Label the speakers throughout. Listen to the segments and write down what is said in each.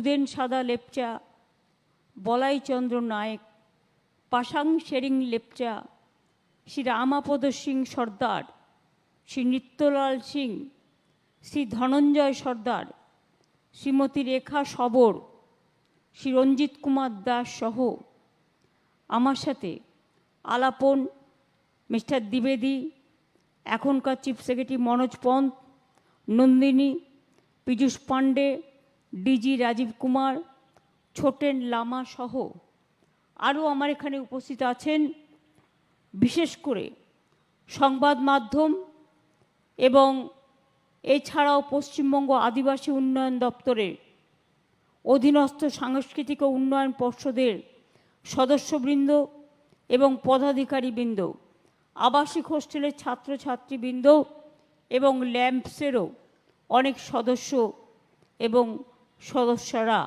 Speaker 1: ভূদেন সাদা লেপচা, বলাইচন্দ্র নায়েক, পাশাং সেরিং লেপচা, শ্রী রামাপদ সিং সর্দার, শ্রী নিত্যলাল সিং, শ্রী ধনঞ্জয় সর্দার, শ্রীমতী রেখা সবর, শ্রী রঞ্জিত কুমার দাস সহ আমার সাথে আলাপন মিস্টার দ্বিবেদী, এখনকার chief secretary Manoj Pant, Nandini, Piyush Pandey, DG Rajeev Kumar, Chhoten Lama সহ আরও আমার এখানে উপস্থিত আছেন। বিশেষ করে সংবাদ মাধ্যম এবং এছাড়াও পশ্চিমবঙ্গ আদিবাসী উন্নয়ন দপ্তরের অধীনস্থ সাংস্কৃতিক ও উন্নয়ন পর্ষদের সদস্যবৃন্দ এবং পদাধিকারীবৃন্দ, আবাসিক হোস্টেলের ছাত্রছাত্রীবৃন্দ এবং ল্যাম্পসেরও অনেক সদস্য এবং সদস্যরা,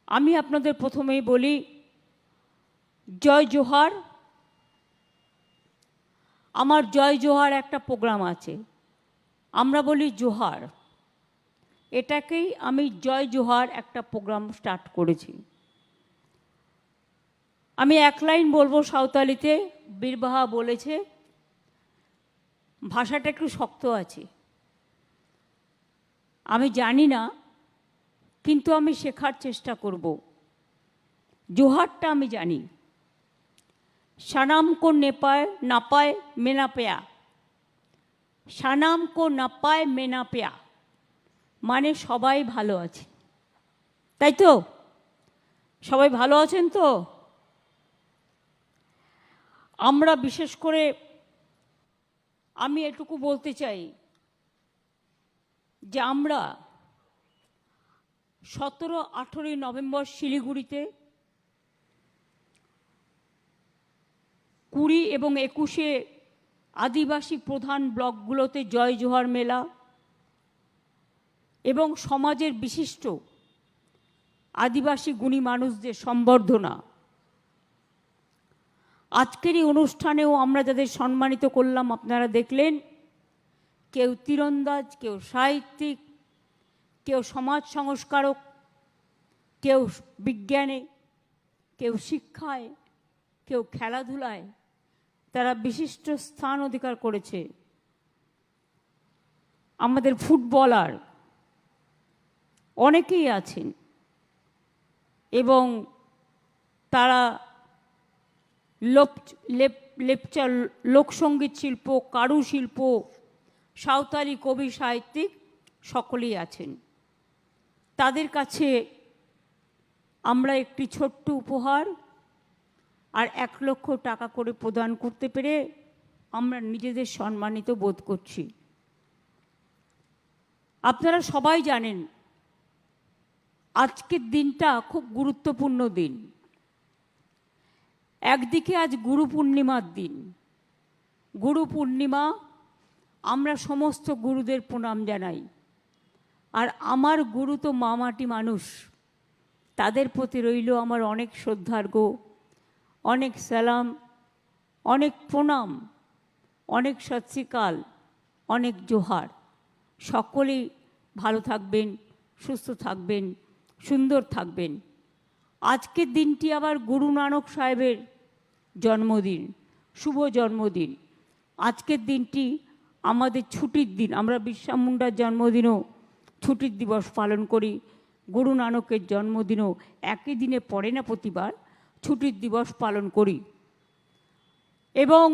Speaker 1: আমি আপনাদের প্রথমেই বলি জয় জোহার। আমার জয় জোহার একটা প্রোগ্রাম আছে, আমরা বলি জোহার, এটাকেই আমি জয় জোহার একটা প্রোগ্রাম স্টার্ট করেছি। আমি এক লাইন বলবো সাঁওতালিতে, বীরবাহা বলেছে, ভাষাটা একটু শক্ত আছে, আমি জানি না, কিন্তু আমি শেখার চেষ্টা করব। জোহারটা আমি জানি, সানাম কো নেপায় নাপায় মেনা পেয়া, সানাম কো নাপায় মেনা পেয়া, মানে সবাই ভালো আছে, তাই তো? সবাই ভালো আছেন তো? আমরা বিশেষ করে আমি এটুকু বলতে চাই যে আমরা 17-18 নভেম্বর শিলিগুড়িতে, 20 এবং 21-এ আদিবাসী প্রধান ব্লকগুলোতে জয় জোহার মেলা এবং সমাজের বিশিষ্ট আদিবাসী গুণী মানুষদের সম্বর্ধনা। আজকের এই অনুষ্ঠানেও আমরা যাদের সম্মানিত করলাম আপনারা দেখলেন, কেউ তীরন্দাজ, কেউ সাহিত্যিক, কেউ সমাজ সংস্কারক, কেউ বিজ্ঞানে, কেউ শিক্ষায়, কেউ খেলাধুলায় তারা বিশিষ্ট স্থান অধিকার করেছে। আমাদের ফুটবলার অনেকেই আছেন এবং তারা লেপচা লোকসঙ্গীত শিল্প, কারুশিল্প, সাঁওতালি কবি সাহিত্যিক সকলেই আছেন। তাদের কাছে আমরা একটি ছোট্ট উপহার আর 1 লক্ষ টাকা করে প্রদান করতে পেরে আমরা নিজেদের সম্মানিত বোধ করছি। আপনারা সবাই জানেন আজকের দিনটা খুব গুরুত্বপূর্ণ দিন। একদিকে আজ গুরু পূর্ণিমার দিন। গুরু পূর্ণিমা, আমরা সমস্ত গুরুদের প্রণাম জানাই। আর আমার গুরু তো মামাটি মানুষ, তাদের প্রতি রইল আমার অনেক শ্রদ্ধার্ঘ্য, অনেক সালাম, অনেক প্রণাম, অনেক সৎ শ্রী আকাল, অনেক জোহার। সকলেই ভালো থাকবেন, সুস্থ থাকবেন, সুন্দর থাকবেন। আজকের দিনটি আবার গুরু নানক সাহেবের জন্মদিন, শুভ জন্মদিন। আজকের দিনটি আমাদের ছুটির দিন। আমরা বিরসা মুন্ডার জন্মদিনও ছুটির দিবস পালন করি, গুরু নানকের জন্মদিনও একই দিনে পড়ে না, প্রতিবার ছুটির দিবস পালন করি। এবং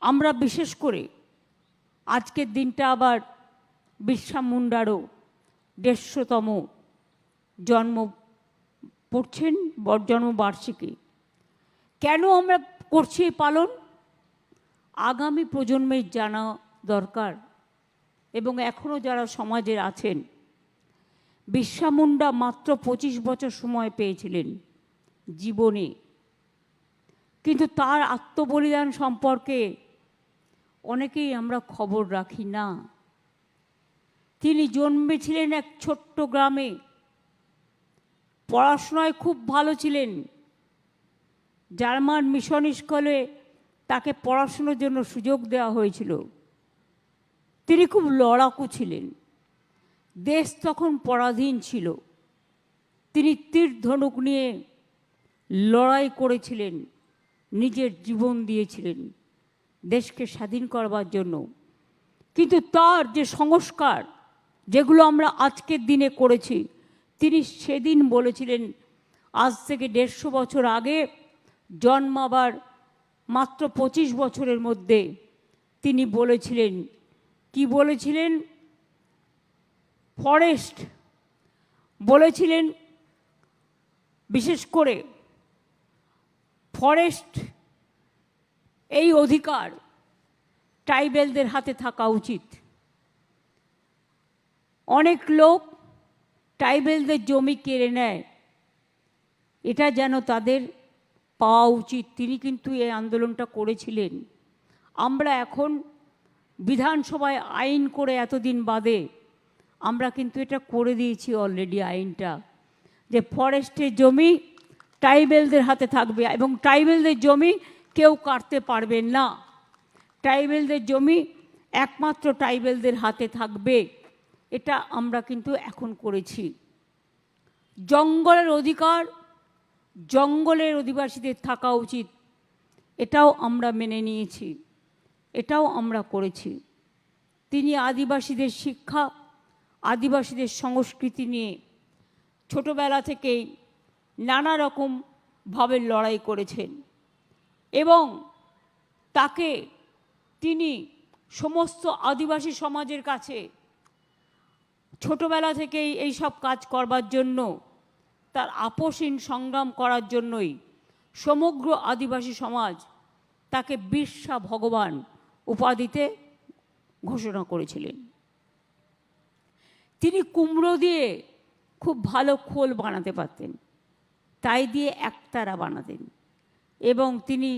Speaker 1: আমরা বিশেষ করে আজকের দিনটা আবার বিরসা মুন্ডারও 150তম জন্ম পড়ছেন, জন্মবার্ষিকী। কেন আমরা করছি এই পালন? আগামী প্রজন্মের জানা দরকার। এবং এখনও যারা সমাজের আছেন, বিরসা মুন্ডা মাত্র 25 বছর সময় পেয়েছিলেন জীবনে, কিন্তু তার আত্মবলিদান সম্পর্কে অনেকেই আমরা খবর রাখি না। তিনি জন্মেছিলেন এক ছোট্ট গ্রামে, পড়াশোনায় খুব ভালো ছিলেন। জার্মান মিশন স্কুলে তাকে পড়াশোনার জন্য সুযোগ দেওয়া হয়েছিল। তিনি খুব লড়াকু ছিলেন, দেশ তখন পরাধীন ছিল, তিনি তীর ধনুক নিয়ে লড়াই করেছিলেন, নিজের জীবন দিয়েছিলেন দেশকে স্বাধীন করবার জন্য। কিন্তু তার যে সংস্কার, যেগুলো আমরা আজকের দিনে করেছি, তিনি সেদিন বলেছিলেন, আজ থেকে 150 বছর আগে জন্মাবার মাত্র 25 বছরের মধ্যে তিনি বলেছিলেন, কি বলেছিলেন? ফরেস্ট বলেছিলেন, বিশেষ করে ফরেস্ট এই অধিকার ট্রাইবেলদের হাতে থাকা উচিত। অনেক লোক ট্রাইবেলদের জমি কেড়ে নেয়, এটা যেন তাদের পাওয়া উচিত। তিনি কিন্তু এই আন্দোলনটা করেছিলেন। আমরা এখন বিধানসভায় আইন করে এতদিন বাদে আমরা কিন্তু এটা করে দিয়েছি অলরেডি, আইনটা, যে ফরেস্টের জমি ট্রাইবেলদের হাতে থাকবে এবং ট্রাইবেলদের জমি কেউ কাটতে পারবেন না। ট্রাইবেলদের জমি একমাত্র ট্রাইবেলদের হাতে থাকবে, এটা আমরা কিন্তু এখন করেছি। জঙ্গলের অধিকার জঙ্গলের অধিবাসীদের থাকা উচিত, এটাও আমরা মেনে নিয়েছি, এটাও আমরা করেছি। তিনি আদিবাসীদের শিক্ষা, আদিবাসীদের সংস্কৃতি নিয়ে ছোটবেলা থেকেই নানা রকমভাবে লড়াই করেছেন এবং তাকে তিনি সমস্ত আদিবাসী সমাজের কাছে ছোটবেলা থেকেই এই সব কাজ করবার জন্য, তার আপোষহীন সংগ্রাম করার জন্যই সমগ্র আদিবাসী সমাজ তাকে বিরসা ভগবান উপাধিতে ঘোষণা করেছিলেন। তিনি কুমড়ো দিয়ে খুব ভালো খোল বানাতে পারতেন, তাই দিয়ে একতারা বানাতেন এবং তিনি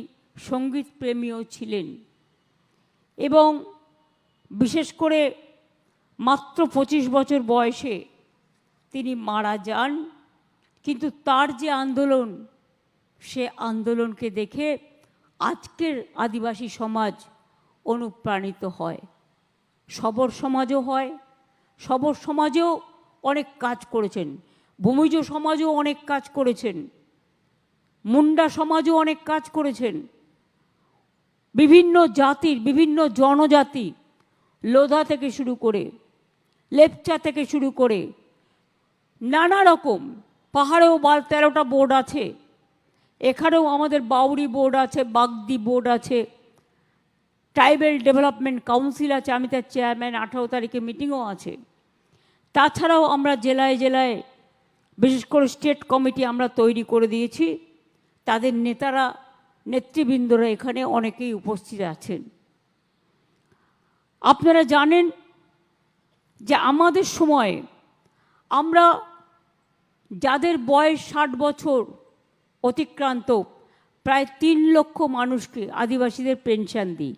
Speaker 1: সঙ্গীত প্রেমীও ছিলেন। এবং বিশেষ করে মাত্র 25 বছর বয়সে তিনি মারা যান। কিন্তু তার যে আন্দোলন, সে আন্দোলনকে দেখে আজকের আদিবাসী সমাজ অনুপ্রাণিত হয়, সবর সমাজও হয়। সবর সমাজেও অনেক কাজ করেছেন, ভূমিজ সমাজও অনেক কাজ করেছেন, মুন্ডা সমাজও অনেক কাজ করেছেন। বিভিন্ন জাতির, বিভিন্ন জনজাতি, লোধা থেকে শুরু করে, লেপচা থেকে শুরু করে নানা রকম, পাহাড়েও 13টা বোর্ড আছে, এখানেও আমাদের বাউরি বোর্ড আছে, বাগদি বোর্ড আছে, ট্রাইবেল ডেভেলপমেন্ট কাউন্সিল আছে, আমি তার চেয়ারম্যান, 18 তারিখে মিটিংও আছে। তাছাড়াও আমরা জেলায় জেলায় বিশেষ করে স্টেট কমিটি আমরা তৈরি করে দিয়েছি, তাদের নেতারা, নেতৃবৃন্দরা এখানে অনেকেই উপস্থিত আছেন। আপনারা জানেন যে আমাদের সময়ে আমরা যাদের বয়স 60 বছর অতিক্রান্ত, প্রায় 3 লক্ষ মানুষকে আদিবাসীদের পেনশন দিই।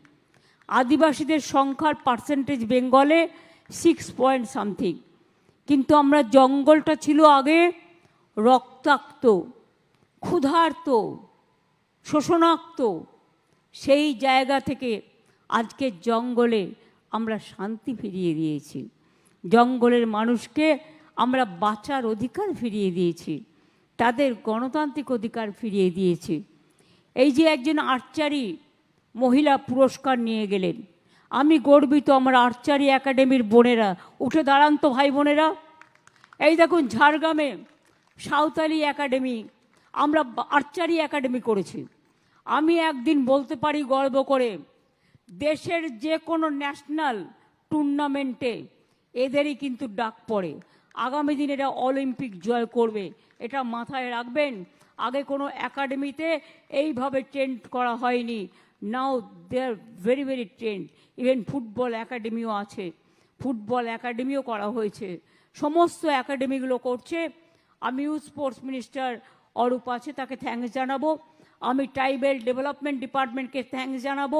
Speaker 1: আদিবাসীদের সংখ্যার পার্সেন্টেজ বেঙ্গলে 6 পয়েন্ট সামথিং, কিন্তু আমরা জঙ্গলটা ছিল আগে রক্তাক্ত, ক্ষুধার্ত, শোষণাক্ত, সেই জায়গা থেকে আজকে জঙ্গলে আমরা শান্তি ফিরিয়ে দিয়েছি, জঙ্গলের মানুষকে আমরা বাঁচার অধিকার ফিরিয়ে দিয়েছি, তাদের গণতান্ত্রিক অধিকার ফিরিয়ে দিয়েছি। এই যে একজন আর্চারি মহিলা পুরস্কার নিয়ে গেলেন, আমি গর্বিত। আমার আর্চারি একাডেমির বোনেরা উঠে দাঁড়ান তো ভাই বোনেরা। এই দেখুন ঝাড়গ্রামে সাঁওতালি একাডেমি, আমরা আর্চারি একাডেমি করেছি। আমি একদিন বলতে পারি গর্ব করে, দেশের যে কোনো ন্যাশনাল টুর্নামেন্টে এদেরই কিন্তু ডাক পড়ে। আগামী দিন এরা অলিম্পিক জয় করবে, এটা মাথায় রাখবেন। আগে কোনো একাডেমিতে এইভাবে ট্রেন্ড করা হয়নি, now they are very very trained. Even football একাডেমিও আছে, ফুটবল একাডেমিও করা হয়েছে, সমস্ত একাডেমিগুলো করছে। আমি ইউথ স্পোর্টস মিনিস্টার অরূপ আছে, তাকে থ্যাঙ্কস জানাবো। আমি ট্রাইবেল ডেভেলপমেন্ট ডিপার্টমেন্টকে থ্যাঙ্কস জানাবো।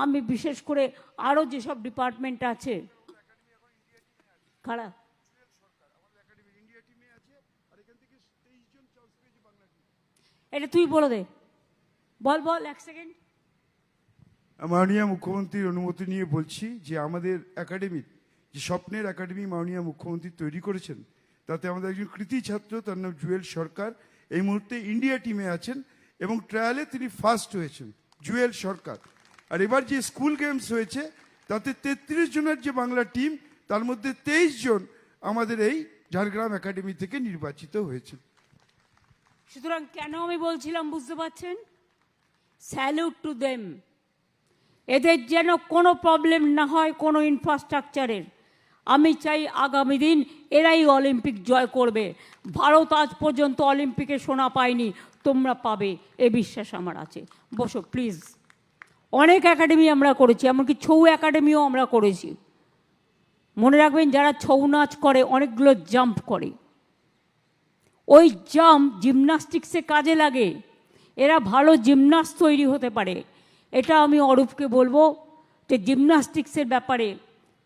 Speaker 1: আমি বিশেষ করে আরও যেসব ডিপার্টমেন্ট আছে, খারাপ এটা তুই বলে দে, বল বল 1 সেকেন্ড।
Speaker 2: মাননীয় মুখ্যমন্ত্রীর অনুমতি নিয়ে বলছি যে আমাদের একাডেমির যে স্বপ্নের একাডেমি মাননীয় মুখ্যমন্ত্রী তৈরি করেছেন, তাতে আমাদের একজন কৃতি ছাত্র, তার নাম জুয়েল সরকার, এই মুহূর্তে ইন্ডিয়া টিমে আছেন এবং ট্রায়ালে তিনি ফার্স্ট হয়েছেন, জুয়েল সরকার। আর এবার যে স্কুল গেমস হয়েছে তাতে 33 জনের যে বাংলা টিম, তার মধ্যে 23 জন আমাদের এই ঝাড়গ্রাম একাডেমি থেকে নির্বাচিত হয়েছে।
Speaker 1: সুতরাং কেন আমি বলছিলাম বুঝতে পারছেন? Salute to them. এদের যেন কোনো প্রবলেম না হয় কোনো ইনফ্রাস্ট্রাকচারের। আমি চাই আগামী দিন এরাই অলিম্পিক জয় করবে। ভারত আজ পর্যন্ত অলিম্পিকে সোনা পায়নি, তোমরা পাবে, এ বিশ্বাস আমার আছে। বসো প্লিজ। অনেক একাডেমি আমরা করেছি, এমনকি ছৌ একাডেমিও আমরা করেছি। মনে রাখবেন, যারা ছৌ নাচ করে অনেকগুলো জাম্প করে, ওই জাম্প জিমনাস্টিক্সে কাজে লাগে। এরা ভালো জিমনাস্ট তৈরি হতে পারে। এটা আমি অরূপকে বলবো যে জিমনাস্টিক্সের ব্যাপারে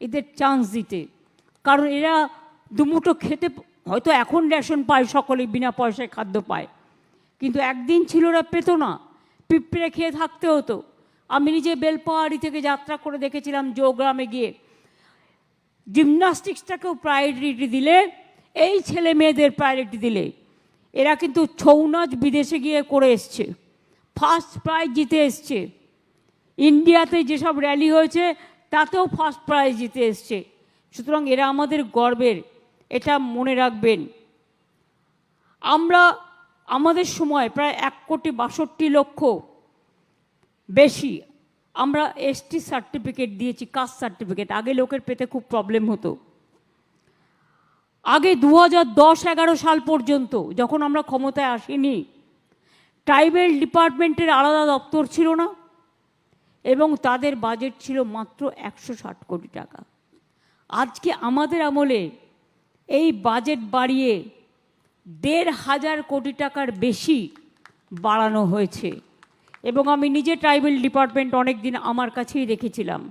Speaker 1: এদের চান্স দিতে, কারণ এরা দুমুঠো খেতে, হয়তো এখন রেশন পায়, সকলে বিনা পয়সায় খাদ্য পায়, কিন্তু একদিন ছিল ওরা পেত না, পিঁপড়ে খেয়ে থাকতে হতো। আমি নিজে বেলপাহাড়ি থেকে যাত্রা করে দেখেছিলাম জৌগ্রামে গিয়ে। জিমনাস্টিক্সটাকেও প্রায়োরিটি দিলে, এই ছেলে মেয়েদের প্রায়োরিটি দিলে, এরা কিন্তু ছৌ নাচ বিদেশে গিয়ে করে এসছে, ফার্স্ট প্রাইজ জিতে এসছে। ইন্ডিয়াতে যেসব র্যালি হয়েছে তাতেও ফার্স্ট প্রাইজ জিতে এসছে। সুতরাং এরা আমাদের গর্বের, এটা মনে রাখবেন। আমরা আমাদের সময় প্রায় 1,62,00,000 বেশি আমরা এসটি সার্টিফিকেট দিয়েছি, কাস্ট সার্টিফিকেট। আগে লোকের পেতে খুব প্রবলেম হতো। আগে 2010-11 সাল পর্যন্ত, যখন আমরা ক্ষমতায় আসিনি, ট্রাইবেল ডিপার্টমেন্টের আলাদা দপ্তর ছিল না এবং তাদের বাজেট ছিল মাত্র 160 কোটি টাকা। আজকে আমাদের আমলে এই বাজেট বাড়িয়ে 1,500 কোটি টাকার বেশি বাড়ানো হয়েছে। এবং আমি নিজে ট্রাইবেল ডিপার্টমেন্ট অনেক দিন আমার কাছেই রেখেছিলাম,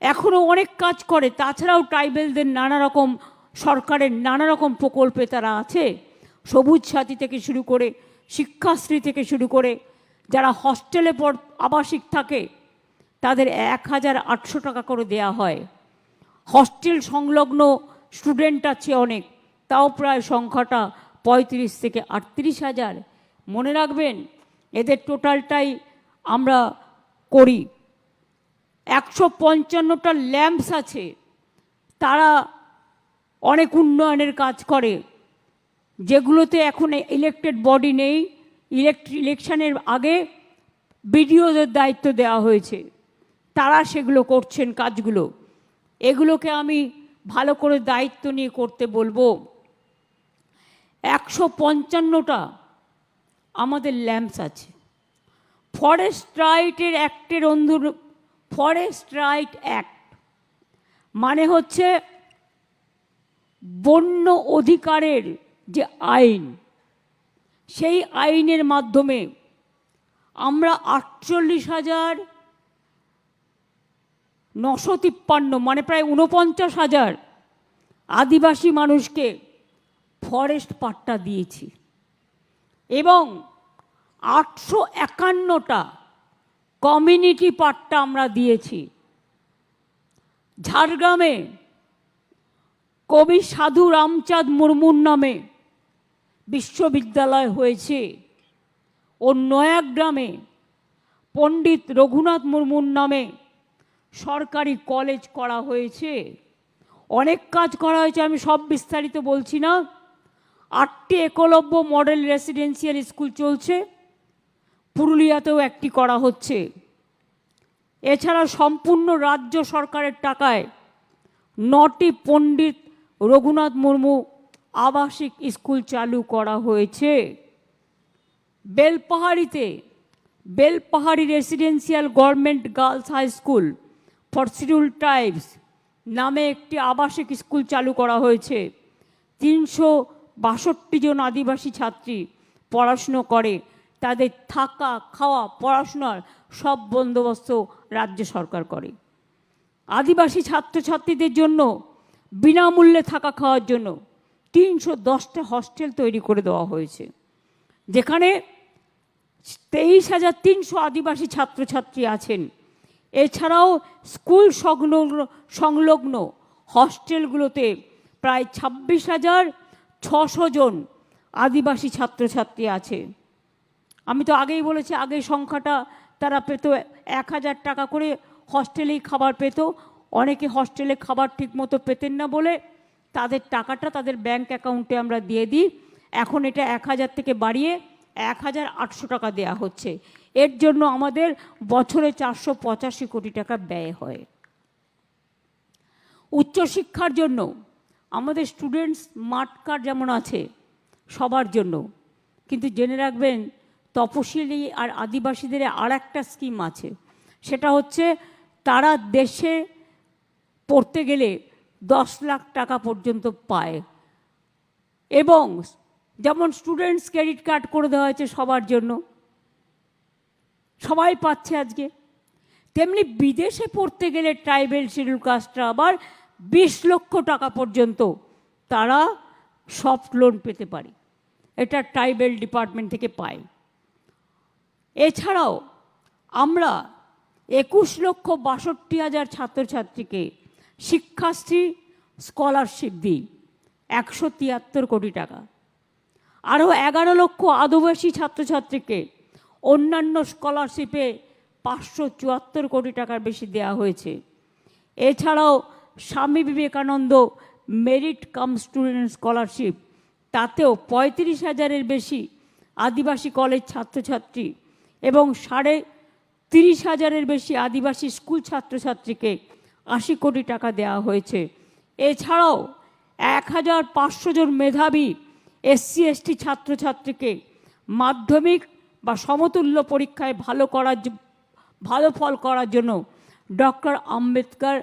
Speaker 1: এখনও অনেক কাজ করে। তাছাড়াও ট্রাইবেলদের নানা রকম সরকারের নানা রকম প্রকল্পে তারা আছে, সবুজ সাথী থেকে শুরু করে, শিক্ষাশ্রী থেকে শুরু করে, যারা হস্টেলে আবাসিক থাকে তাদের 1,800 টাকা করে দেয়া হয়। হস্টেল সংলগ্ন স্টুডেন্ট আছে অনেক, তাও প্রায় সংখ্যাটা 35 থেকে 38,000। মনে রাখবেন, এদের টোটালটাই আমরা করি। 155টা ল্যাম্পস আছে, তারা অনেক উন্নয়নের কাজ করে, যেগুলোতে এখন ইলেক্টেড বডি নেই। ইলেকশনের আগে বিডিওদের দায়িত্ব দেওয়া হয়েছে, তারা সেগুলো করছেন কাজগুলো। এগুলোকে আমি ভালো করে দায়িত্ব নিয়ে করতে বলবো। 155টা আমাদের ল্যাম্পস আছে। ফরেস্ট রাইটের অ্যাক্টের ফরেস্ট রাইট অ্যাক্ট মানে হচ্ছে বন্য অধিকারের যে আইন, সেই আইনের মাধ্যমে আমরা 48,953 মানে প্রায় 49,000 আদিবাসী মানুষকে ফরেস্ট পাট্টা দিয়েছি এবং 851টা কমিউনিটি পাট্টা আমরা দিয়েছি। ঝাড়গ্রামে কবি সাধু রামচাঁদ মুর্মুর নামে বিশ্ববিদ্যালয় হয়েছে ও নয়াগ্রামে পণ্ডিত রঘুনাথ মুর্মুর নামে সরকারি কলেজ করা হয়েছে। অনেক কাজ করা হয়েছে, আমি সব বিস্তারিত বলছি না। 8টি একলব্য মডেল রেসিডেন্সিয়াল স্কুল চলছে, পুরুলিয়াতেও একটি করা হচ্ছে। এছাড়া সম্পূর্ণ রাজ্য সরকারের টাকায় 9টি পণ্ডিত রঘুনাথ মুর্মু আবাসিক স্কুল চালু করা হয়েছে। Belpahari residential government girls high school for scheduled tribes নামে একটি আবাসিক স্কুল চালু করা হয়েছে। 362 জন আদিবাসী ছাত্রী পড়াশুনো করে, তাদের থাকা, খাওয়া, পড়াশোনার সব বন্দোবস্ত রাজ্য সরকার করে। আদিবাসী ছাত্রছাত্রীদের জন্য বিনামূল্যে থাকা খাওয়ার জন্য 310টা হস্টেল তৈরি করে দেওয়া হয়েছে, যেখানে 23,300 আদিবাসী ছাত্রছাত্রী আছেন এছাড়াও স্কুল সংলগ্ন হস্টেলগুলোতে প্রায় 26,600 জন আদিবাসী ছাত্রছাত্রী আছে। আমি তো আগেই বলেছি, আগের সংখ্যাটা তারা পেত 1,000 টাকা করে হস্টেলেই খাবার পেত। অনেকে হস্টেলে খাবার ঠিকমতো পেতেন না বলে তাদের টাকাটা তাদের ব্যাংক অ্যাকাউন্টে আমরা দিয়ে দিই। এখন এটা 1,000 থেকে বাড়িয়ে 1,800 টাকা দেওয়া হচ্ছে। এর জন্য আমাদের বছরে 485 কোটি টাকা ব্যয় হয়। উচ্চশিক্ষার জন্য আমাদের স্টুডেন্টস স্মার্ট কার্ড যেমন আছে সবার জন্য, কিন্তু জেনে রাখবেন তপশিলি আর আদিবাসীদের আর একটা স্কিম আছে, সেটা হচ্ছে তারা দেশে পড়তে গেলে 10 লাখ টাকা পর্যন্ত পায়। এবং যেমন স্টুডেন্টস ক্রেডিট কার্ড করে দেওয়া হয়েছে সবার জন্য, সবাই পাচ্ছে আজকে, তেমনি বিদেশে পড়তে গেলে ট্রাইবেল শিডিউল কাস্টরা আবার 20 লক্ষ টাকা পর্যন্ত তারা সফট লোন পেতে পারে। এটা ট্রাইবেল ডিপার্টমেন্ট থেকে পায়। এছাড়াও আমরা 21,62,000 ছাত্রছাত্রীকে শিক্ষাশ্রী স্কলারশিপ দিই 173 কোটি টাকা। আরও 11 লক্ষ আদিবাসী ছাত্রছাত্রীকে অন্যান্য স্কলারশিপে 574 কোটি টাকার বেশি দেওয়া হয়েছে। এছাড়াও Swami Vivekananda merit cum student scholarship, তাতেও 35,000-এর বেশি আদিবাসী কলেজ ছাত্রছাত্রী এবং 30,500-এর বেশি আদিবাসী স্কুল ছাত্রছাত্রীকে 80 কোটি টাকা দেওয়া হয়েছে। এছাড়াও 1,500 জন মেধাবী SC/ST ছাত্রছাত্রীকে মাধ্যমিক বা সমতুল্য পরীক্ষায় ভালো ফল করার জন্য ডক্টর আম্বেদকর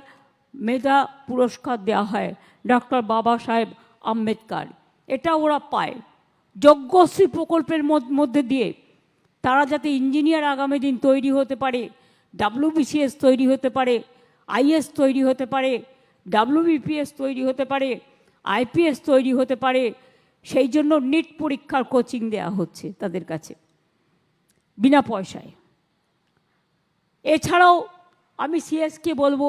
Speaker 1: মেধা পুরস্কার দেওয়া হয়, ডক্টর বাবা সাহেব আম্বেদকর। এটা ওরা পায়। যজ্ঞশ্রী প্রকল্পের মধ্যে দিয়ে তারা যাতে ইঞ্জিনিয়ার আগামী দিন তৈরি হতে পারে, WBCS তৈরি হতে পারে, IAS তৈরি হতে পারে, WBPS তৈরি হতে পারে, IPS তৈরি হতে পারে, সেই জন্য নিট পরীক্ষার কোচিং দেওয়া হচ্ছে তাদের কাছে বিনা পয়সায়। এছাড়াও আমি সিএসকে বলবো,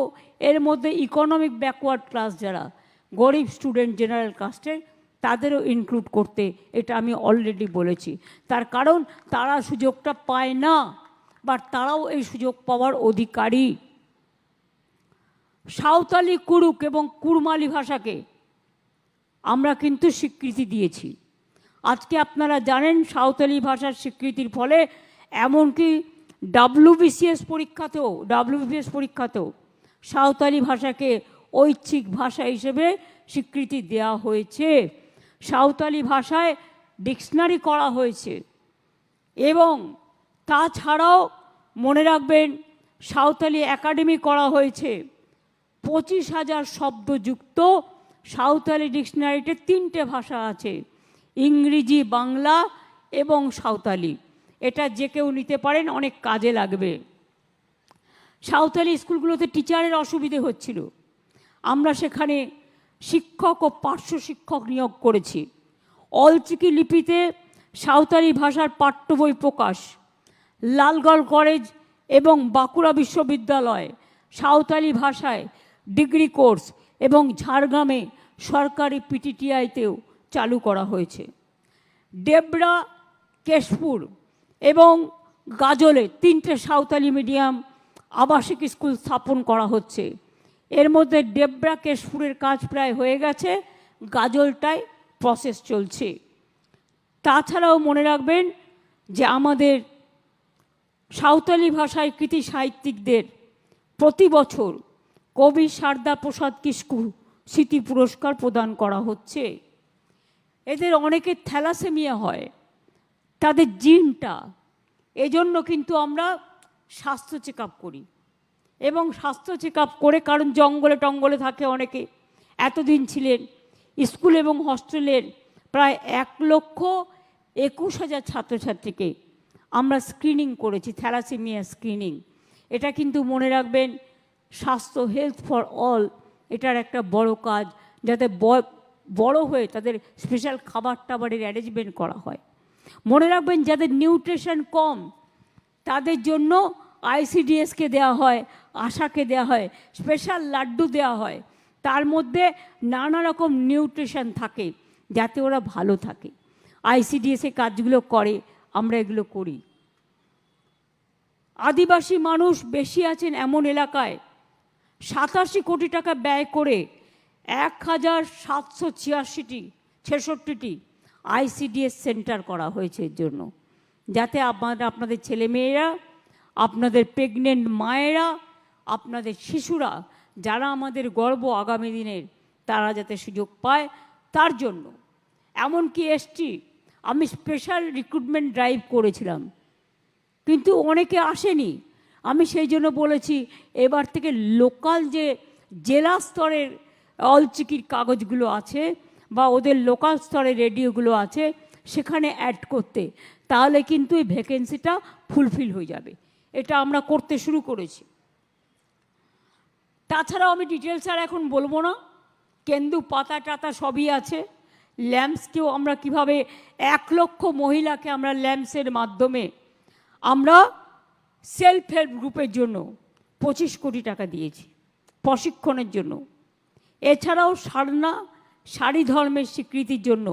Speaker 1: এর মধ্যে ইকোনমিক ব্যাকওয়ার্ড ক্লাস যারা গরিব স্টুডেন্ট জেনারেল কাস্টের, তাদেরও ইনক্লুড করতে, এটা আমি অলরেডি বলেছি। তার কারণ তারা সুযোগটা পায় না, বাট তারাও এই সুযোগ পাওয়ার অধিকারী। সাঁওতালি, কুড়ুক এবং কুড়মালি ভাষাকে আমরা কিন্তু স্বীকৃতি দিয়েছি। আজকে আপনারা জানেন সাঁওতালি ভাষার স্বীকৃতির ফলে এমনকি WBCS পরীক্ষাতেও সাঁওতালি ভাষাকে ঐচ্ছিক ভাষা হিসেবে স্বীকৃতি দেওয়া হয়েছে। সাঁওতালি ভাষায় ডিকশনারি করা হয়েছে এবং তাছাড়াও মনে রাখবেন সাঁওতালি একাডেমি করা হয়েছে। 25,000 শব্দযুক্ত সাঁওতালি ডিকশনারিতে 3টে ভাষা আছে, ইংরেজি, বাংলা এবং সাঁওতালি। এটা যে কেউ নিতে পারেন, অনেক কাজে লাগবে। সাঁওতালি স্কুলগুলোতে টিচারের অসুবিধে হচ্ছিল, আমরা সেখানে শিক্ষক ও পার্শ্ব শিক্ষক নিয়োগ করেছি। অলচিকি লিপিতে সাঁওতালি ভাষার পাঠ্য বই প্রকাশ। লালগড় কলেজ এবং বাঁকুড়া বিশ্ববিদ্যালয় সাঁওতালি ভাষায় ডিগ্রি কোর্স এবং ঝাড়গ্রামে সরকারি PTTI-তেও চালু করা হয়েছে। ডেবরা, কেশপুর এবং গাজলে 3টে সাঁওতালি মিডিয়াম আবাসিক স্কুল স্থাপন করা হচ্ছে। এর মধ্যে ডেবরা, কেশপুরের কাজ প্রায় হয়ে গেছে, গাজলটায় প্রসেস চলছে। তাছাড়াও মনে রাখবেন যে আমাদের সাঁওতালি ভাষায় কৃতি সাহিত্যিকদের প্রতি বছর কবি সারদা প্রসাদ কিস্কু স্মৃতি পুরস্কার প্রদান করা হচ্ছে। এদের অনেকের থ্যালাসেমিয়া হয়, তাদের জিনটা, এজন্য কিন্তু আমরা স্বাস্থ্য চেক আপ করি এবং স্বাস্থ্য চেক আপ করে, কারণ জঙ্গলে টঙ্গলে থাকে অনেকে, এতদিন ছিলেন স্কুল এবং হস্টেলের প্রায় 1,21,000 ছাত্রছাত্রীকে আমরা স্ক্রিনিং করেছি, থ্যালাসেমিয়া স্ক্রিনিং। এটা কিন্তু মনে রাখবেন স্বাস্থ্য, হেলথ ফর অল, এটার একটা বড় কাজ, যাতে বড় হয়ে তাদের স্পেশাল খাবার টাবারের অ্যারেঞ্জমেন্ট করা হয়। মনে রাখবেন যাদের নিউট্রিশন কম তাদের জন্য আইসিডিএসকে দেওয়া হয়, আশাকে দেওয়া হয়, স্পেশাল লাড্ডু দেওয়া হয়, তার মধ্যে নানা রকম নিউট্রিশন থাকে যাতে ওরা ভালো থাকে। আইসিডিএস এই কাজগুলো করে, আমরা এগুলো করি। আদিবাসী মানুষ বেশি আছেন এমন এলাকায় 87 কোটি টাকা ব্যয় করে 1786টি আইসিডিএস সেন্টার করা হয়েছে এর জন্য, যাতে আপনাদের ছেলেমেয়েরা, আপনাদের প্রেগনেন্ট মায়েরা, আপনাদের শিশুরা, যারা আমাদের গর্ব আগামী দিনের, তারা যাতে সুযোগ পায় তার জন্য। এমনকি এসটি আমি স্পেশাল রিক্রুটমেন্ট ড্রাইভ করেছিলাম, কিন্তু অনেকে আসেনি। আমি সেই জন্য বলেছি এবার থেকে লোকাল যে জেলা স্তরের অলচিকির কাগজগুলো আছে বা ওদের লোকাল স্তরের রেডিওগুলো আছে সেখানে অ্যাড করতে, তাহলে কিন্তু এই ভ্যাকেন্সিটা ফুলফিল হয়ে যাবে। এটা আমরা করতে শুরু করেছি। তাছাড়াও আমি ডিটেলস আর এখন বলবো না, কেন্দু পাতা টাতা সবই আছে। ল্যাম্পসকেও আমরা কিভাবে 1 লক্ষ মহিলাকে আমরা ল্যাম্পসের মাধ্যমে আমরা সেলফ হেল্প গ্রুপের জন্য 25 কোটি টাকা দিয়েছি প্রশিক্ষণের জন্য। এছাড়াও সারনা শাড়ি ধর্মের স্বীকৃতির জন্য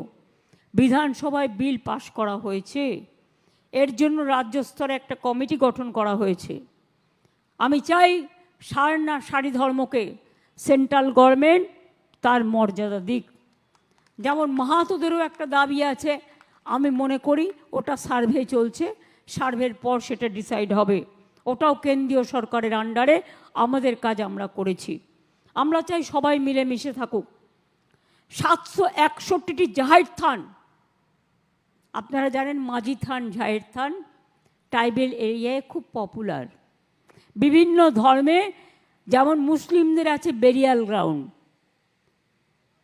Speaker 1: বিধানসভায় বিল পাশ করা হয়েছে। এর জন্য রাজ্য স্তরে একটা কমিটি গঠন করা হয়েছে। আমি চাই সারনা শাড়ি ধর্মকে সেন্ট্রাল গভর্নমেন্ট তার মর্যাদা দিক। যেমন মাহাতোদেরও একটা দাবি আছে, আমি মনে করি ওটা সার্ভে চলছে, সার্ভের পর সেটা ডিসাইড হবে। ওটাও কেন্দ্রীয় সরকারের আন্ডারে, আমাদের কাজ আমরা করেছি। আমরা চাই সবাই মিলেমিশে থাকুক। 761টি জাহের থান, আপনারা জানেন মাঝি থান, জাহের থান ট্রাইবেল এরিয়ায় খুব পপুলার। বিভিন্ন ধর্মে, যেমন মুসলিমদের আছে বেরিয়াল গ্রাউন্ড,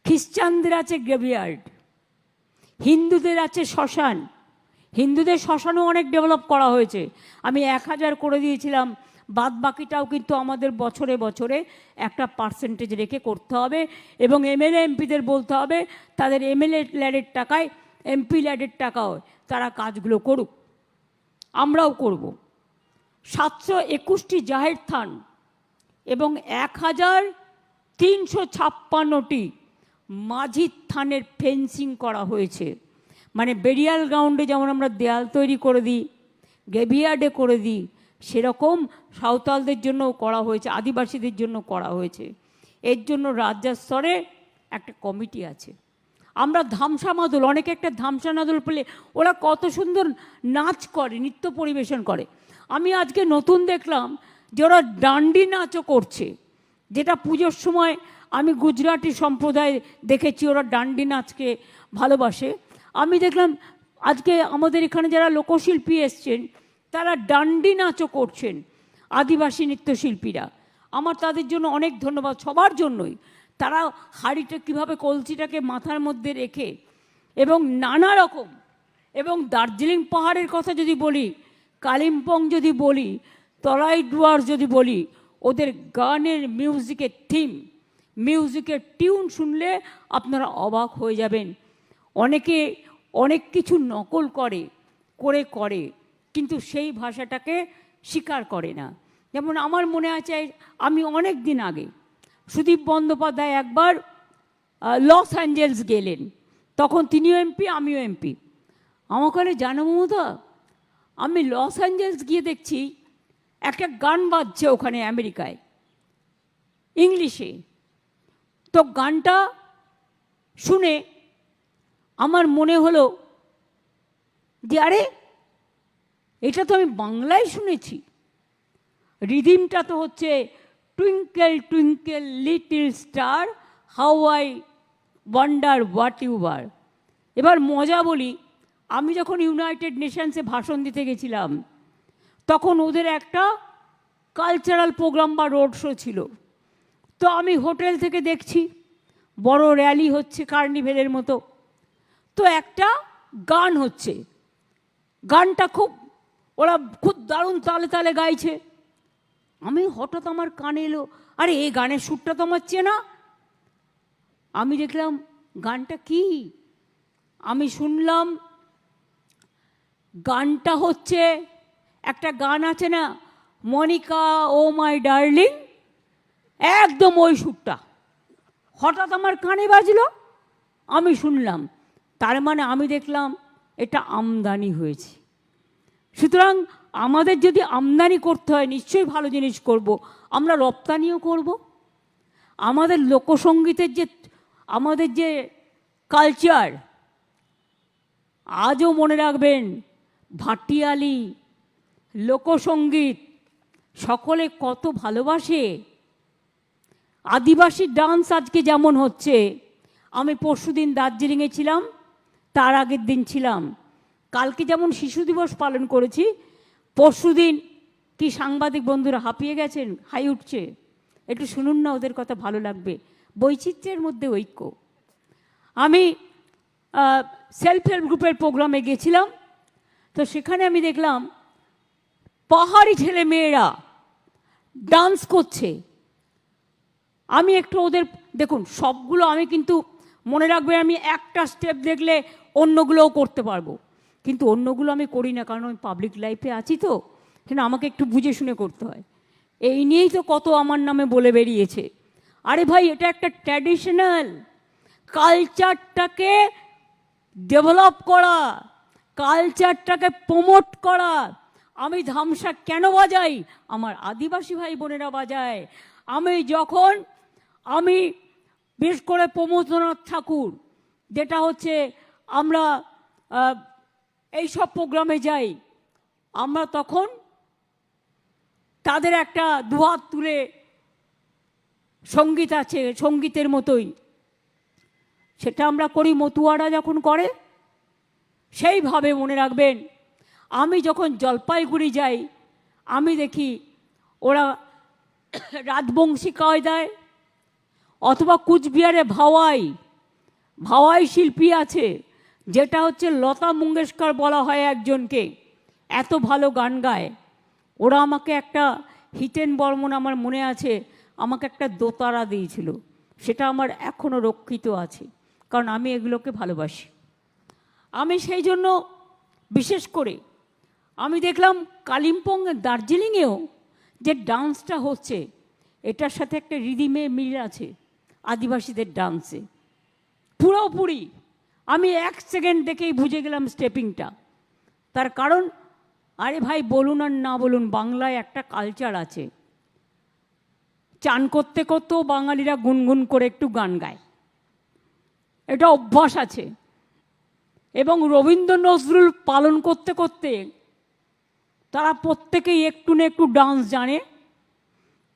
Speaker 1: খ্রিস্টানদের আছে গ্রেভিয়ার্ড, হিন্দুদের আছে শ্মশান। হিন্দুদের শ্মশানও অনেক ডেভেলপ করা হয়েছে। আমি 1000 করে দিয়েছিলাম, বাদ বাকিটাও কিন্তু আমাদের বছরে বছরে একটা পার্সেন্টেজ রেখে করতে হবে, এবং এমএলএ এমপিদের বলতে হবে তাদের এমএলএ ল্যাডের টাকায়, এমপি ল্যাডের টাকাও তারা কাজগুলো করুক, আমরাও করব। 721টি জাহের থান এবং 1356টি মাঝির থানের ফেন্সিং করা হয়েছে। মানে বেরিয়াল গ্রাউন্ডে যেমন আমরা দেয়াল তৈরি করে দিই, গ্রেভিয়ার্ডে করে দিই, সেরকম সাঁওতালদের জন্যও করা হয়েছে, আদিবাসীদের জন্য করা হয়েছে। এর জন্য রাজ্য স্তরে একটা কমিটি আছে। আমরা ধামসা মাদল, অনেকে একটা ধামসা মাদল পেলে ওরা কত সুন্দর নাচ করে, নৃত্য পরিবেশন করে। আমি আজকে নতুন দেখলাম যে ওরা ডান্ডি নাচও করছে, যেটা পুজোর সময় আমি গুজরাটি সম্প্রদায় দেখেছি, ওরা ডান্ডি নাচকে ভালোবাসে। আমি দেখলাম আজকে আমাদের এখানে যারা লোকশিল্পী এসছেন তারা ডান্ডি নাচও করছেন, আদিবাসী নৃত্যশিল্পীরা। আমার তাদের জন্য অনেক ধন্যবাদ, সবার জন্যই। তারা হাঁড়িটা কীভাবে, কলসিটাকে মাথার মধ্যে রেখে, এবং নানা রকম, এবং দার্জিলিং পাহাড়ের কথা যদি বলি, কালিম্পং যদি বলি, তরাই ডুয়ার্স যদি বলি, ওদের গানের মিউজিকের থিম, মিউজিকের টিউন শুনলে আপনারা অবাক হয়ে যাবেন। অনেকে অনেক কিছু নকল করে, কিন্তু সেই ভাষাটাকে স্বীকার করে না। যেমন আমার মনে আছে, আমি অনেক দিন আগে সুদীপ বন্দ্যোপাধ্যায় একবার লস অ্যাঞ্জেলস গেলেন, তখন তিনিও এমপি, আমিও এমপি। আমাকে বলে, জানো মমতা, আমি লস অ্যাঞ্জেলস গিয়ে দেখছি একটা গান বাজছে ওখানে আমেরিকায়, ইংলিশে। তো গানটা শুনে আমার মনে হলো যে আরে, এটা তো আমি বাংলায় শুনেছি। রিদিমটা তো হচ্ছে twinkle twinkle little star how I wonder what you are. এবার মজা বলি, আমি যখন ইউনাইটেড নেশনসে ভাষণ দিতে গেছিলাম, তখন ওদের একটা কালচারাল প্রোগ্রাম বা রোড শো ছিল। তো আমি হোটেল থেকে দেখছি বড় র্যালি হচ্ছে কার্নিভেলের মতো, তো একটা গান হচ্ছে, গানটা ওরা খুব দারুণ তালে তালে গাইছে। আমি হঠাৎ আমার কানে এলো, আরে এই গানের সুরটা তো আমার চেনা। আমি দেখলাম গানটা কি, আমি শুনলাম গানটা হচ্ছে, একটা গান আছে না, মনিকা ও মাই ডার্লিং, একদম ওই সুরটা হঠাৎ আমার কানে বাজলো, আমি শুনলাম। তার মানে আমি দেখলাম এটা আমদানি হয়েছে। সুতরাং আমাদের যদি আমদানি করতে হয়, নিশ্চয়ই ভালো জিনিস করব, আমরা রপ্তানিও করব। আমাদের লোকসঙ্গীতের যে আমাদের যে কালচার, আজও মনে রাখবেন ভাটিয়ালি লোকসঙ্গীত সকলে কত ভালোবাসে। আদিবাসী ডান্স আজকে যেমন হচ্ছে, আমি পরশুদিন দার্জিলিংয়ে ছিলাম, তার আগের দিন ছিলাম, কালকে যেমন শিশু দিবস পালন করেছি, পরশুদিন কি সাংবাদিক বন্ধুরা হাঁপিয়ে গেছেন, হাই উঠছে। একটু শুনুন না, ওদের কথা ভালো লাগবে। বৈচিত্র্যের মধ্যে ঐক্য। আমি সেলফ হেল্প গ্রুপের প্রোগ্রামে গেছিলাম, তো সেখানে আমি দেখলাম পাহাড়ি ছেলে মেয়েরা ডান্স করছে। আমি একটু ওদের, দেখুন সবগুলো আমি কিন্তু মনে রাখবে, আমি একটা স্টেপ দেখলে অন্যগুলোও করতে পারবো, কিন্তু অন্যগুলো আমি করি না, কারণ আমি পাবলিক লাইফে আছি, তো সেটা আমাকে একটু বুঝে শুনে করতে হয়। এই নিয়েই তো কত আমার নামে বলে বেরিয়েছে। আরে ভাই, এটা একটা ট্র্যাডিশনাল কালচারটাকে ডেভেলপ করা, কালচারটাকে প্রমোট করা। আমি ধামসা কেন বাজাই? আমার আদিবাসী ভাই বোনেরা বাজায়। আমি বিশেষ করে প্রমোদনাথ ঠাকুর, যেটা হচ্ছে আমরা এইসব প্রোগ্রামে যাই, আমরা তখন তাদের একটা দুহাত তুলে সঙ্গীত আছে, সঙ্গীতের মতোই সেটা আমরা করি, মতুয়ারা যখন করে সেইভাবে। মনে রাখবেন, আমি যখন জলপাইগুড়ি যাই, আমি দেখি ওরা রাজবংশী কায়দায়, অথবা কুচবিহারে ভাওয়াই শিল্পী আছে, যেটা হচ্ছে লতা মঙ্গেশকর বলা হয় একজনকে, এত ভালো গান গায়। ওরা আমাকে একটা হিতেন বর্মন, আমার মনে আছে, আমাকে একটা দোতারা দিয়েছিল, সেটা আমার এখনও রক্ষিত আছে, কারণ আমি এগুলোকে ভালোবাসি। আমি সেই জন্য বিশেষ করে আমি দেখলাম কালিম্পং, দার্জিলিংয়েও যে ডান্সটা হচ্ছে, এটার সাথে একটা রিদিমে মিল আছে আদিবাসীদের ডান্সে পুরোপুরি। আমি 1 সেকেন্ড দেখেই বুঝে গেলাম স্টেপিংটা। তার কারণ, আরে ভাই, বলুন আর না বলুন, বাংলায় একটা কালচার আছে, চান করতে করতেও বাঙালিরা গুনগুন করে একটু গান গায়, এটা অভ্যাস আছে। এবং রবীন্দ্র নজরুল পালন করতে করতে তারা প্রত্যেকেই একটু না একটু ডান্স জানে।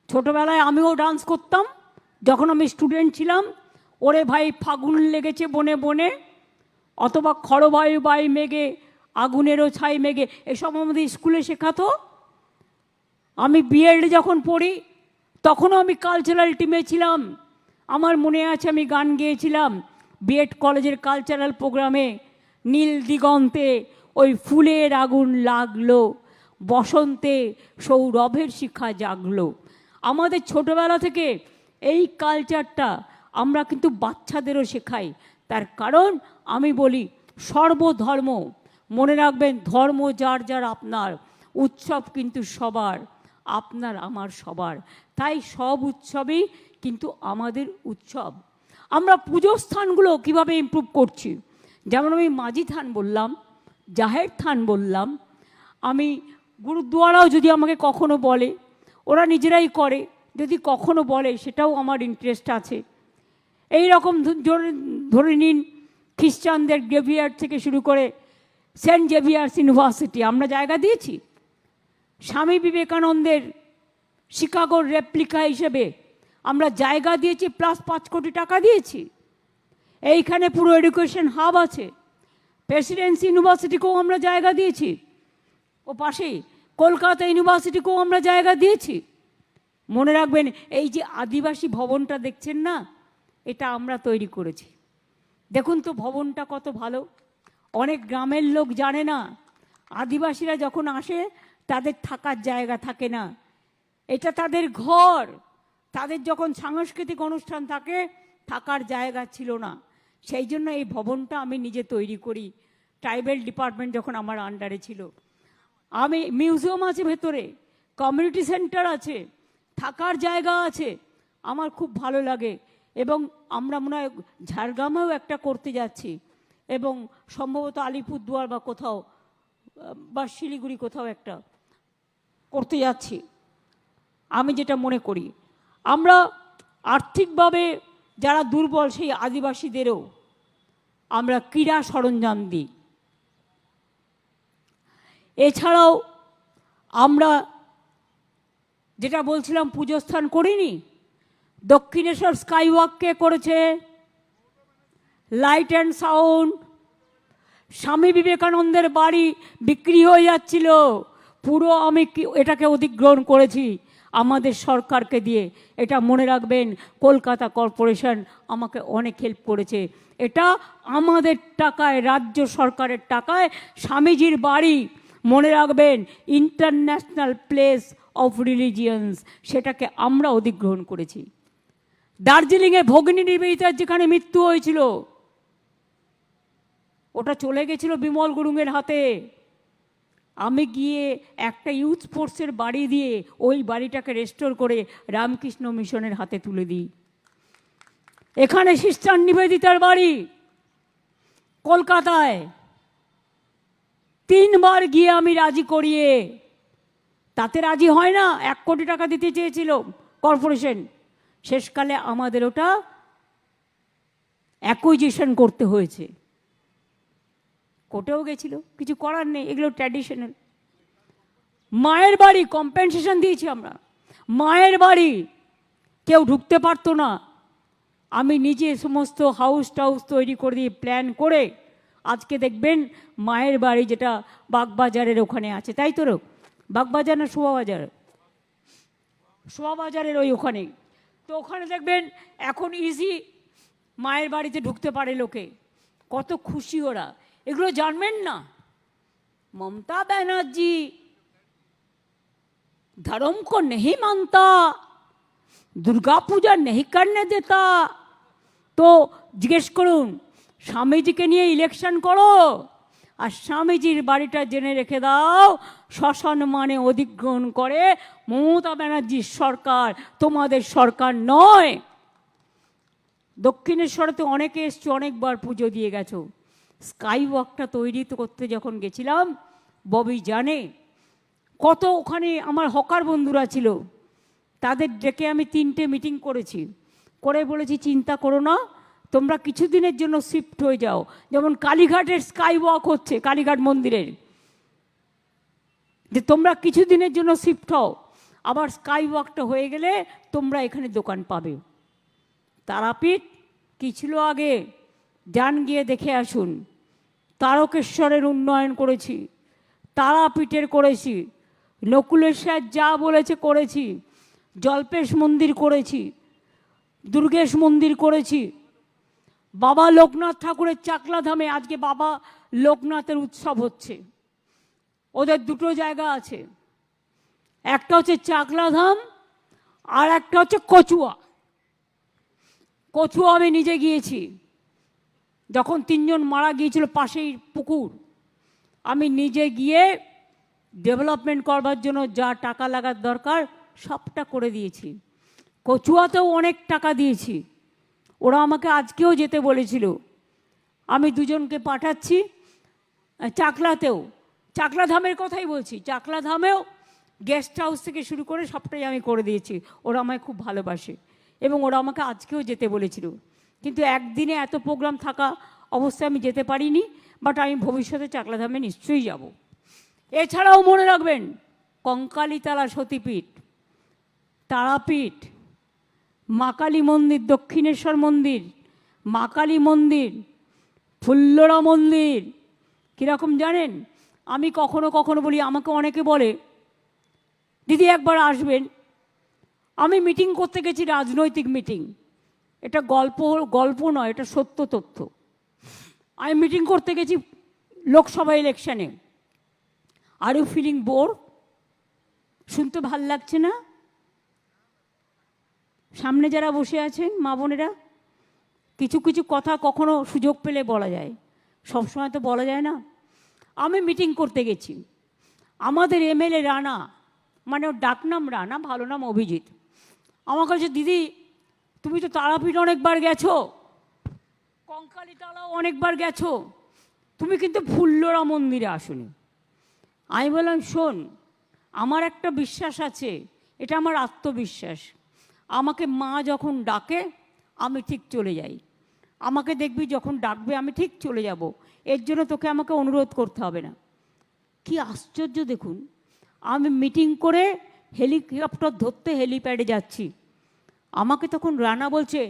Speaker 1: ছোটবেলায় আমিও ডান্স করতাম, যখন আমি স্টুডেন্ট ছিলাম। ওরে ভাই ফাগুন লেগেছে বনে বনে, অথবা খড়বায়ু বাই মেঘে, আগুনেরও ছাই মেঘে, এসব আমাদের স্কুলে শেখাতো। আমি বিএড যখন পড়ি, তখনও আমি কালচারাল টিমে ছিলাম। আমার মনে আছে আমি গান গেয়েছিলাম বিএড কলেজের কালচারাল প্রোগ্রামে, নীল দিগন্তে ওই ফুলের আগুন লাগলো, বসন্তে সৌরভের শিখা জাগলো। আমাদের ছোটবেলা থেকে এই কালচারটা আমরা কিন্তু বাচ্চাদেরও শেখাই। তার কারণ আমি বলি, সর্বধর্ম, মনে রাখবেন, ধর্ম যার যার আপনার, উৎসব কিন্তু সবার, আপনার আমার সবার। তাই সব উৎসবই কিন্তু আমাদের উৎসব। আমরা পুজো স্থানগুলো কীভাবে ইমপ্রুভ করছি, যেমন আমি মাঝি থান বললাম, জাহের থান বললাম, আমি গুরুদুয়ারাও যদি আমাকে কখনো বলে, ওরা নিজেরাই করে, যদি কখনো বলে সেটাও আমার ইন্টারেস্ট আছে। এই রকম ধরে নিন, খ্রিস্টানদের গ্রেভিয়ার্ড থেকে শুরু করে সেন্ট জেভিয়ার্স ইউনিভার্সিটি আমরা জায়গা দিয়েছি। স্বামী বিবেকানন্দের শিকাগোর রেপ্লিকা হিসেবে আমরা জায়গা দিয়েছি, প্লাস 5 কোটি টাকা দিয়েছি। এইখানে পুরো এডুকেশন হাব আছে। প্রেসিডেন্সি ইউনিভার্সিটিকেও আমরা জায়গা দিয়েছি, ও পাশেই কলকাতা ইউনিভার্সিটিকেও আমরা জায়গা দিয়েছি। মনে রাখবেন, এই যে আদিবাসী ভবনটা দেখছেন না, এটা আমরা তৈরি করেছি। দেখুন তো ভবনটা কত ভালো। অনেক গ্রামের লোক জানে না, আদিবাসীরা যখন আসে তাদের থাকার জায়গা থাকে না, এটা তাদের ঘর। তাদের যখন সাংস্কৃতিক অনুষ্ঠান থাকে, থাকার জায়গা ছিল না, সেই জন্য এই ভবনটা আমি নিজে তৈরি করি। ট্রাইবেল ডিপার্টমেন্ট যখন আমার আন্ডারে ছিল, আমি মিউজিয়াম আছে ভেতরে, কমিউনিটি সেন্টার আছে, থাকার জায়গা আছে, আমার খুব ভালো লাগে। এবং আমরা মনে হয় ঝাড়গ্রামেও একটা করতে যাচ্ছি, এবং সম্ভবত আলিপুরদুয়ার বা কোথাও বা শিলিগুড়ি কোথাও একটা করতে যাচ্ছি। আমি যেটা মনে করি, আমরা আর্থিকভাবে যারা দুর্বল সেই আদিবাসীদেরও আমরা ক্রীড়া সরঞ্জাম দিই। এছাড়াও আমরা যেটা বলছিলাম পুজোস্থান করিনি, দক্ষিণেশ্বর স্কাইওয়াক কে করেছে? Light and sound. স্বামী বিবেকানন্দের বাড়ি বিক্রি হয়ে যাচ্ছিল, পুরো আমি এটাকে অধিগ্রহণ করেছি আমাদের সরকারকে দিয়ে। এটা মনে রাখবেন, কলকাতা কর্পোরেশন আমাকে অনেক হেল্প করেছে। এটা আমাদের টাকায়, রাজ্য সরকারের টাকায় স্বামীজির বাড়ি, মনে রাখবেন ইন্টারন্যাশনাল প্লেস অফ রিলিজিয়ন্স, সেটাকে আমরা অধিগ্রহণ করেছি। দার্জিলিংয়ে ভগিনী নিবেদিতার যেখানে মৃত্যু হয়েছিল, ওটা চলে গেছিল বিমল গুরুংয়ের হাতে। আমি গিয়ে একটা ইউথ স্পোর্টসের বাড়ি দিয়ে ওই বাড়িটাকে রেস্টোর করে রামকৃষ্ণ মিশনের হাতে তুলে দিই। এখানে সিস্টার নিবেদিতার বাড়ি কলকাতায় 3 বার গিয়ে আমি রাজি করিয়ে, তাতে রাজি হয় না। 1 কোটি টাকা দিতে চেয়েছিল কর্পোরেশন, শেষকালে আমাদের ওটা অ্যাকুইজিশন করতে হয়েছে। কোর্টেও গেছিল, কিছু করার নেই, এগুলো ট্র্যাডিশনাল। মায়ের বাড়ি কম্পেনসেশন দিয়েছি আমরা। মায়ের বাড়ি কেউ ঢুকতে পারতো না, আমি নিজে সমস্ত হাউস টাউস তৈরি করে দিয়ে প্ল্যান করে, আজকে দেখবেন মায়ের বাড়ি যেটা বাগবাজারের ওখানে আছে, তাই তো? বাগবাজার না শোভাবাজার? শোভাবাজারের ওই ওখানে। তো ওখানে দেখবেন এখন ইজি মায়ের বাড়িতে ঢুকতে পারে লোকে, কত খুশি ওরা। এগুলো জানবেন না? ममता बनर्जी धर्म को नहीं मानता, दुर्गा पूजा नहीं करने देता, तो জিজ্ঞেস করুন স্বামীজিকে নিয়ে ইলেকশন করো, আর স্বামীজির বাড়িটা জেনে রেখে দাও শ্মশান মানে অধিগ্রহণ করে মমতা ব্যানার্জির সরকার, তোমাদের সরকার নয়। দক্ষিণেশ্বরে তো অনেকে এসছে, অনেকবার পুজো দিয়ে গেছো। স্কাই ওয়াকটা তৈরি করতে যখন গেছিলাম, ববি জানে কত ওখানে আমার হকার বন্ধুরা ছিল, তাদের ডেকে আমি 3টে মিটিং করেছি, করে বলেছি চিন্তা করো না, তোমরা কিছুদিনের জন্য শিফট হয়ে যাও। যেমন কালীঘাটের স্কাই ওয়াক হচ্ছে, কালীঘাট মন্দিরের, যে তোমরা কিছুদিনের জন্য শিফট হও, আবার স্কাই ওয়াকটা হয়ে গেলে তোমরা এখানে দোকান পাবে। তারাপীঠ কী ছিল আগে, যান গিয়ে দেখে আসুন। তারকেশ্বরের উন্নয়ন করেছি, তারাপীঠের করেছি, নকুলেশ্বর যা বলেছে করেছি, জল্পেশ মন্দির করেছি, দুর্গেশ মন্দির করেছি, বাবা লোকনাথ ঠাকুরের চাকলাধামে আজকে বাবা লোকনাথের উৎসব হচ্ছে। ওদের 2টো জায়গা আছে, একটা হচ্ছে চাকলাধাম আর একটা হচ্ছে কচুয়া। কচুয়া আমি নিজে গিয়েছি, যখন 3 জন মারা গিয়েছিল পাশেই পুকুর, আমি নিজে গিয়ে ডেভেলপমেন্ট করবার জন্য যা টাকা লাগার দরকার সবটা করে দিয়েছি। কচুয়াতেও অনেক টাকা দিয়েছি, ওরা আমাকে আজকেও যেতে বলেছিল, আমি 2 জনকে পাঠাচ্ছি। চাকলাতেও, চাকলাধামের কথাই বলছি, চাকলাধামেও গেস্ট হাউস থেকে শুরু করে সবটাই আমি করে দিয়েছি। ওরা আমায় খুব ভালোবাসে এবং ওরা আমাকে আজকেও যেতে বলেছিল, কিন্তু একদিনে এত প্রোগ্রাম থাকা অবস্থায় আমি যেতে পারিনি, বাট আমি ভবিষ্যতে চাকলাধামে নিশ্চয়ই যাব। এছাড়াও মনে রাখবেন কঙ্কালীতলা সতীপীঠ, তারাপীঠ, মা কালী মন্দির, দক্ষিণেশ্বর মন্দির, মা কালী মন্দির, ফুল্লরা মন্দির। কীরকম জানেন, আমি কখনো কখনো বলি, আমাকে অনেকে বলে দিদি একবার আসবেন। আমি মিটিং করতে গেছি, রাজনৈতিক মিটিং, এটা গল্প নয়, এটা সত্য তথ্য। আমি মিটিং করতে গেছি লোকসভা ইলেকশনে। Are you feeling bore? শুনতে ভাল লাগছে না? সামনে যারা বসে আছেন মা বোনেরা, কিছু কিছু কথা কখনো সুযোগ পেলে বলা যায়, সবসময় তো বলা যায় না। আমি মিটিং করতে গেছি, আমাদের এমএলএ রানা, মানে ওর ডাক নাম রানা, ভালো নাম অভিজিৎ। আমার কাছে, দিদি তুমি তো তারাপীঠ অনেকবার গেছো, কঙ্কালীতলাও অনেকবার গেছো, তুমি কিন্তু ফুল্লরা মন্দিরে আসোনি। আমি বললাম, শোন, আমার একটা বিশ্বাস আছে, এটা আমার আত্মবিশ্বাস। আমাকে মা যখন ডাকে আমি ঠিক চলে যাই, আমাকে দেখবি যখন ডাকবে আমি ঠিক চলে যাব, এর জন্য তোকে আমাকে অনুরোধ করতে হবে না। কি আশ্চর্য দেখুন, আমি মিটিং করে হেলিকপ্টার ধরতে হেলিপ্যাডে যাচ্ছি, আমাকে তখন রানা বলছে,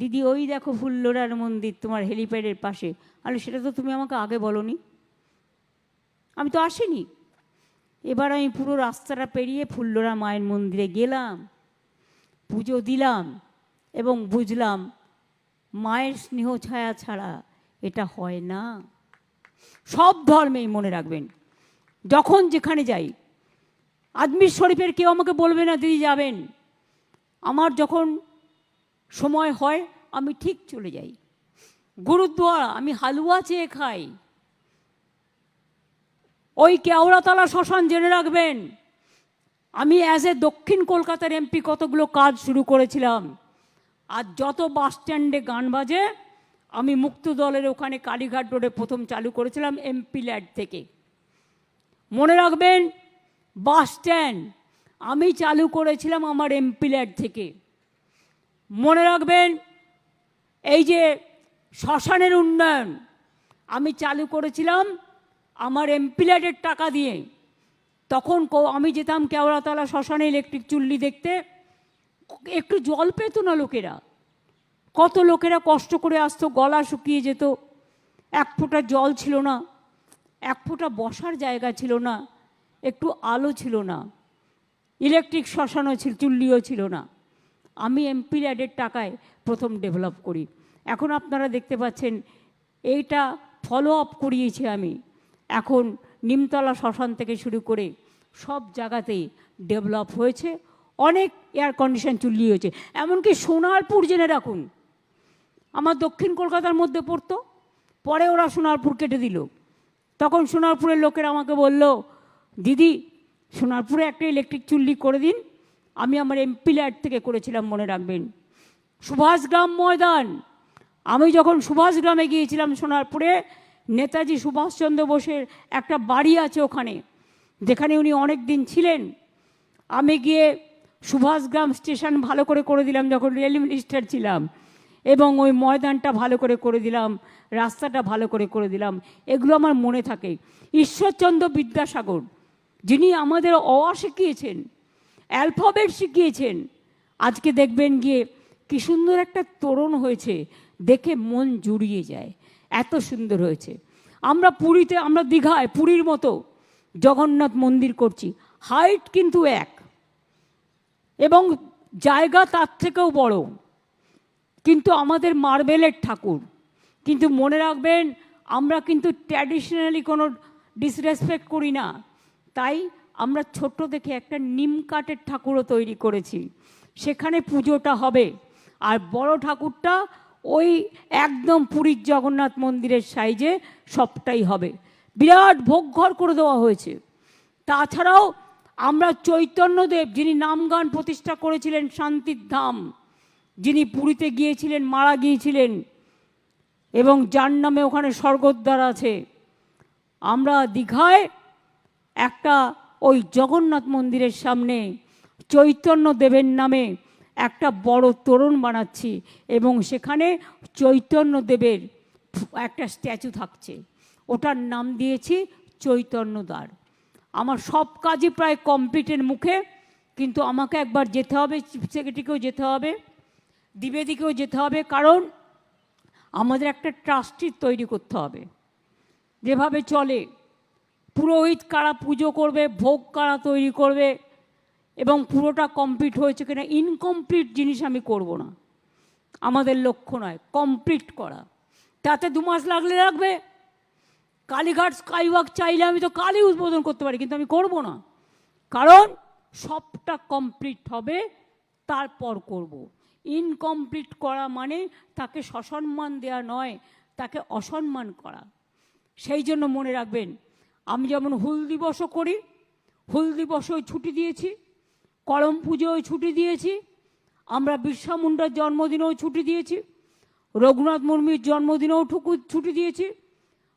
Speaker 1: দিদি ওই দেখো ফুল্লরার মন্দির তোমার হেলিপ্যাডের পাশে। আরে সেটা তো তুমি আমাকে আগে বলোনি, আমি তো আসিনি। এবার আমি পুরো রাস্তাটা পেরিয়ে ফুল্লরা মায়ের মন্দিরে গেলাম, পুজো দিলাম এবং বুঝলাম মায়ের স্নেহ ছায়া ছাড়া এটা হয় না। সব ধর্মেই মনে রাখবেন, যখন যেখানে যাই, আজমির শরীফের কেউ আমাকে বলবে না দিদি যাবেন, আমার যখন সময় হয় আমি ঠিক চলে যাই। গুরুদ্বারা আমি হালুয়া চেয়ে খাই। ওই কেওড়াতলা শ্মশান জেনে রাখবেন, আমি অ্যাজ এ দক্ষিণ কলকাতার এমপি কতগুলো কাজ শুরু করেছিলাম। আর যত বাস স্ট্যান্ডে গান বাজে, আমি মুক্ত দলের ওখানে কালীঘাট রোডে প্রথম চালু করেছিলাম এমপি ল্যাড থেকে। মনে রাখবেন, বাস স্ট্যান্ড আমি চালু করেছিলাম আমার এমপি ল্যাড থেকে। মনে রাখবেন, এই যে শ্মশানের উন্নয়ন আমি চালু করেছিলাম আমার এমপি ল্যাডের টাকা দিয়ে। তখন আমি যেতাম কেওড়াতলা শ্মশানে ইলেকট্রিক চুল্লি দেখতে, একটু জল পেত না লোকেরা, কত লোকেরা কষ্ট করে আসতো, গলা শুকিয়ে যেত, এক ফোঁটা জল ছিল না, এক ফোঁটা বসার জায়গা ছিল না, একটু আলো ছিল না, ইলেকট্রিক শ্মশানও ছিল, চুল্লিও ছিল না। আমি এমপি ল্যাডের টাকায় প্রথম ডেভেলপ করি। এখন আপনারা দেখতে পাচ্ছেন এইটা ফলো আপ করিয়েছি আমি। এখন নিমতলা শ্মশান থেকে শুরু করে সব জায়গাতেই ডেভেলপ হয়েছে, অনেক এয়ার কন্ডিশন চুল্লি হয়েছে। এমনকি সোনারপুর জেনে রাখুন, আমার দক্ষিণ কলকাতার মধ্যে পড়তো, পরে ওরা সোনারপুর কেটে দিল। তখন সোনারপুরের লোকেরা আমাকে বলল, দিদি সোনারপুরে একটা ইলেকট্রিক চুল্লি করে দিন। আমি আমার এমপি ল্যাড থেকে করেছিলাম, মনে রাখবেন। সুভাষগ্রাম ময়দান, আমি যখন সুভাষগ্রামে গিয়েছিলাম সোনারপুরে, নেতাজি সুভাষচন্দ্র বোসের একটা বাড়ি আছে ওখানে, যেখানে উনি অনেক দিন ছিলেন। আমি গিয়ে সুভাষগ্রাম স্টেশন ভালো করে দিলাম যখন রেল মিনিস্টার ছিলাম, এবং ওই ময়দানটা ভালো করে দিলাম, রাস্তাটা ভালো করে দিলাম। এগুলো আমার মনে থাকে। ঈশ্বরচন্দ্র বিদ্যাসাগর, যিনি আমাদের অ শিখিয়েছেন, অ্যালফাবেট শিখিয়েছেন, আজকে দেখবেন গিয়ে কি সুন্দর একটা তোরণ হয়েছে, দেখে মন জুড়িয়ে যায়, এত সুন্দর হয়েছে। আমরা পুরীতে, আমরা দীঘায় পুরীর মতো জগন্নাথ মন্দির করছি, হাইট কিন্তু এক এবং জায়গা তার থেকেও বড়, কিন্তু আমাদের মার্বেলের ঠাকুর। কিন্তু মনে রাখবেন, আমরা কিন্তু ট্র্যাডিশনালি কোনো ডিসরেসপেক্ট করি না, তাই আমরা ছোট্ট দেখে একটা নিম কাঠের ঠাকুরও তৈরি করেছি, সেখানে পুজোটা হবে। আর বড় ঠাকুরটা ওই একদম পুরীর জগন্নাথ মন্দিরের সাইজে সবটাই হবে, বিরাট ভোগঘর করে দেওয়া হয়েছে। তাছাড়াও আমরা চৈতন্যদেব, যিনি নামগান প্রতিষ্ঠা করেছিলেন, শান্তির ধাম, যিনি পুরীতে গিয়েছিলেন, মারা গিয়েছিলেন, এবং যার নামে ওখানে স্বর্গদ্বার আছে, আমরা দীঘায় একটা ওই জগন্নাথ মন্দিরের সামনে চৈতন্যদেবের নামে একটা বড় তোরণ বানাচ্ছি, এবং সেখানে চৈতন্যদেবের একটা স্ট্যাচু থাকছে, ওটার নাম দিয়েছি চৈতন্যদ্বার। আমার সব কাজই প্রায় কমপ্লিটের মুখে, কিন্তু আমাকে একবার যেতে হবে, চিফ সেক্রেটারিকেও যেতে হবে, দ্বিবেদীকেও যেতে হবে, কারণ আমাদের একটা ট্রাস্টি তৈরি করতে হবে। যেভাবে চলে, পুরোহিত কারা পুজো করবে, ভোগ কারা তৈরি করবে, এবং পুরোটা কমপ্লিট হয়েছে কিনা। ইনকমপ্লিট জিনিস আমি করব না, আমাদের লক্ষ্য নয় কমপ্লিট করা। তাতে 2 মাস লাগলে লাগবে। কালীঘাট স্কাইওয়াক চাইলে আমি তো কালই উদ্বোধন করতে পারি, কিন্তু আমি করব না, কারণ সবটা কমপ্লিট হবে তারপর করব। ইনকমপ্লিট করা মানে তাকে সসম্মান দেওয়া নয়, তাকে অসম্মান করা। সেই জন্য মনে রাখবেন, আমি যেমন হুল দিবসও করি, হুল দিবসেও ছুটি দিয়েছি, করম পুজোও ছুটি দিয়েছি, আমরা বিরসা মুন্ডার জন্মদিনেও ছুটি দিয়েছি, রঘুনাথ মুর্মুর জন্মদিনেও ছুটি দিয়েছি,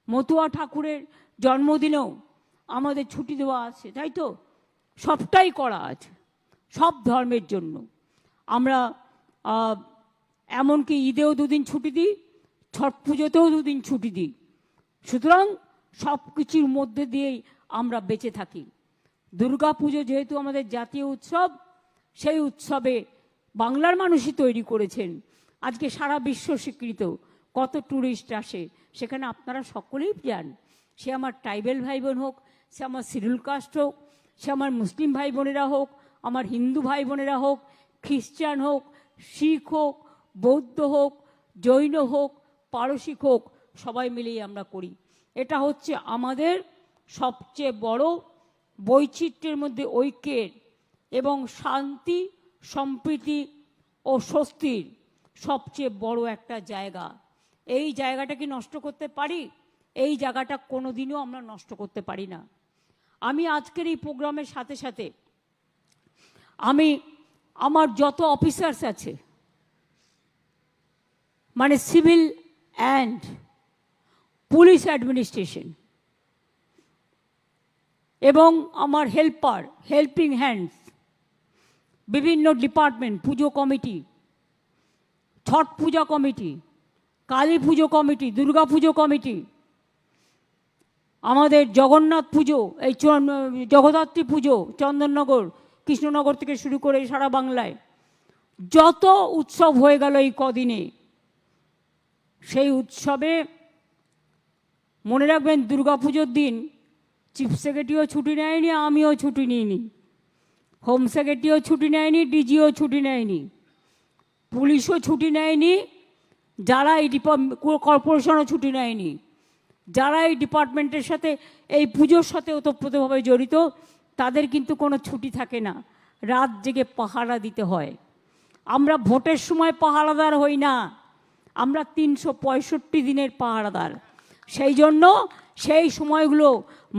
Speaker 1: মতুয়া ঠাকুরের জন্মদিনেও আমাদের ছুটি দেওয়া আছে, তাই তো? সবটাই করা আছে সব ধর্মের জন্য। আমরা এমনকি ঈদেও দুদিন ছুটি দিই, ছট পুজোতেও দুদিন ছুটি দিই। সুতরাং সব কিছুর মধ্যে দিয়েই আমরা বেঁচে থাকি। দুর্গা পুজো যেহেতু আমাদের জাতীয় উৎসব, সেই উৎসবে বাংলার মানুষই তৈরি করেছেন। আজকে সারা বিশ্ব স্বীকৃত, কত ট্যুরিস্ট আসে সেখানে, আপনারা সকলেই যান। সে আমার ট্রাইবেল ভাই বোন হোক, সে আমার শিডিউল কাস্ট হোক, সে আমার মুসলিম ভাই বোনেরা হোক, আমার হিন্দু ভাই বোনেরা হোক, খ্রিস্টান হোক, শিখ হোক, বৌদ্ধ হোক, জৈন হোক, পারসিক হোক, সবাই মিলেই আমরা করি। এটা হচ্ছে আমাদের সবচেয়ে বড় বৈচিত্র্যের মধ্যে ঐক্যের এবং শান্তি, সম্প্রীতি ও স্বস্তির সবচেয়ে বড় একটা জায়গা। এই জায়গাটা কি নষ্ট করতে পারি? এই জায়গাটা কোনোদিনও আমরা নষ্ট করতে পারি না। আমি আজকের এই প্রোগ্রামের সাথে সাথে আমি আমার যত অফিসার্স আছে, মানে সিভিল অ্যান্ড পুলিশ অ্যাডমিনিস্ট্রেশন এবং আমার হেল্পিং হ্যান্ডস, বিভিন্ন ডিপার্টমেন্ট, পুজো কমিটি, ছট পূজা কমিটি, কালী পুজো কমিটি, দুর্গা পুজো কমিটি, আমাদের জগন্নাথ পুজো, এই জগদ্ধাত্রী পুজো, চন্দননগর, কৃষ্ণনগর থেকে শুরু করে সারা বাংলায় যত উৎসব হয়ে গেল এই কদিনে, সেই উৎসবে মনে রাখবেন দুর্গা পুজোর দিন চিফ সেক্রেটারিও ছুটি নেয়নি, আমিও ছুটি নিইনি, হোম সেক্রেটারিও ছুটি নেয়নি, ডিজিও ছুটি নেয়নি, পুলিশও ছুটি নেয়নি, যারা এই কর্পোরেশনও ছুটি নেয়নি, যারা এই ডিপার্টমেন্টের সাথে এই পুজোর সাথে ওতপ্রোতভাবে জড়িত, তাদের কিন্তু কোনো ছুটি থাকে না, রাত জেগে পাহারা দিতে হয়। আমরা ভোটের সময় পাহারাদার হই না, আমরা 365 দিনের পাহারাদার। সেই জন্য সেই সময়গুলো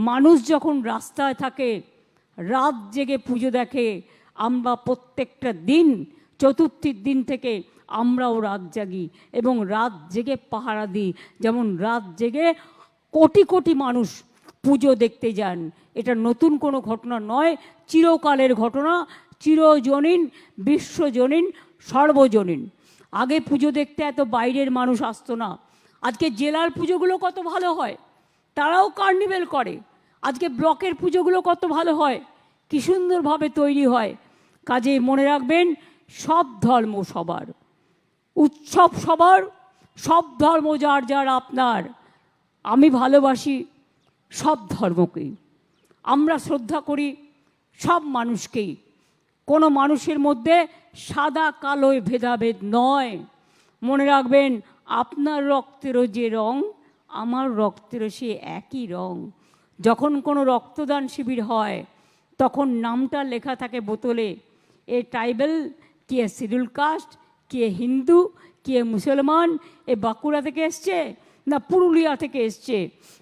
Speaker 1: মানুষ যখন রাস্তায় থাকে, রাত জেগে পুজো দেখে, আমরা প্রত্যেকটা দিন, চতুর্থীর দিন থেকে আমরাও রাত জাগি এবং রাত জেগে পাহারা দিই। যেমন রাত জেগে কোটি কোটি মানুষ পুজো দেখতে যান। এটা নতুন কোনো ঘটনা নয়, চিরকালের ঘটনা, চিরজনীন, বিশ্বজনীন, সর্বজনীন। আগে পুজো দেখতে এত বাইরের মানুষ আসতো না। আজকে জেলার পুজোগুলো কত ভালো হয়, তারাও কার্নিভেল করে। আজকে ব্লকের পুজোগুলো কত ভালো হয়, কী সুন্দরভাবে তৈরি হয়। কাজে মনে রাখবেন, সব ধর্ম সবার, উৎসব সবার, সব ধর্ম যার যার আপনার। আমি ভালোবাসি সব ধর্মকেই, আমরা শ্রদ্ধা করি সব মানুষকেই। কোনো মানুষের মধ্যে সাদা কালোয় ভেদাভেদ নয়। মনে রাখবেন, আপনার রক্তেরও যে রং, আমার রক্তেরও সে একই রং। যখন কোনো রক্তদান শিবির হয়, তখন নামটা লেখা থাকে বোতলে, এ ট্রাইবেল, কে শিডিউল কাস্ট, কে হিন্দু, কে মুসলমান, এ বাঁকুড়া থেকে এসছে না পুরুলিয়া থেকে এসছে,